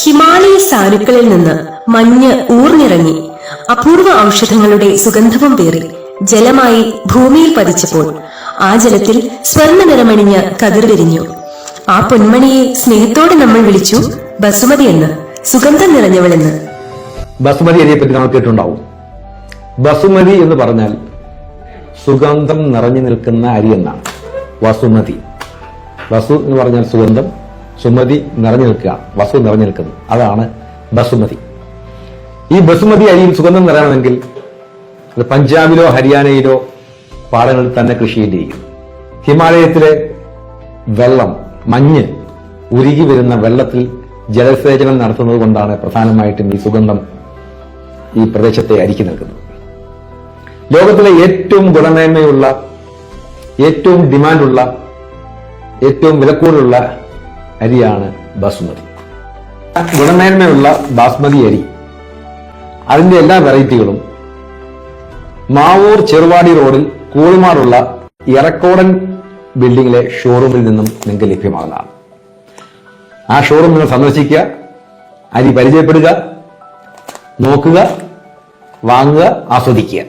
ഹിമാലയ സാനുക്കളിൽ നിന്ന് മഞ്ഞ് ഊർന്നിറങ്ങി അപൂർവ ഔഷധങ്ങളുടെ സുഗന്ധവും പേറി ജലമായി ഭൂമിയിൽ പതിച്ചപ്പോൾ ആ ജലത്തിൽ സ്വർണ്ണ നിറമണിഞ്ഞ് കതിർ വിരിഞ്ഞു. ആ പൊന്മണിയെ സ്നേഹത്തോടെ നമ്മൾ വിളിച്ചു ബസുമതി എന്ന്, സുഗന്ധം നിറഞ്ഞവളെന്ന്. ബസുമതി അരിയെ പറ്റി നമ്മൾ കേട്ടിട്ടുണ്ടാവും. ബസുമതി എന്ന് പറഞ്ഞാൽ സുഗന്ധം നിറഞ്ഞു നിൽക്കുന്ന അരി എന്നാണ്. വസുമതി, വസു എന്ന് പറഞ്ഞാൽ സുഗന്ധം, സുമതി നിറഞ്ഞു നിൽക്കുക, വസു നിറഞ്ഞു നിൽക്കുന്നു, അതാണ് ബസുമതി. ഈ ബസുമതി അരിയിൽ സുഗന്ധം നിറയണമെങ്കിൽ അത് പഞ്ചാബിലോ ഹരിയാനയിലോ പാടങ്ങളിൽ തന്നെ കൃഷി ചെയ്യേണ്ടിയിരിക്കും. ഹിമാലയത്തിലെ വെള്ളം, മഞ്ഞ് ഉരുകി വരുന്ന വെള്ളത്തിൽ ജലസേചനം നടത്തുന്നത് കൊണ്ടാണ് പ്രധാനമായിട്ടും ഈ സുഗന്ധം ഈ പ്രദേശത്തെ അരിക്ക് നിൽക്കുന്നത്. ലോകത്തിലെ ഏറ്റവും ഗുണമേന്മയുള്ള, ഏറ്റവും ഡിമാൻഡുള്ള, ഏറ്റവും വിലക്കൂടുതലുള്ള അരിയാണ് ബാസ്മതി. ഗുണമേന്മയുള്ള ബാസ്മതി അരി, അതിന്റെ എല്ലാ വെറൈറ്റികളും മാവൂർ ചെറുവാടി റോഡിൽ കൂളുമാറുള്ള എറക്കോടൻ ബിൽഡിംഗിലെ ഷോറൂമിൽ നിന്നും നിങ്ങൾക്ക് ലഭ്യമാകുന്നതാണ്. ആ ഷോറൂം നിങ്ങൾ സന്ദർശിക്കുക, അരി പരിചയപ്പെടുക, നോക്കുക, വാങ്ങുക, ആസ്വദിക്കുക.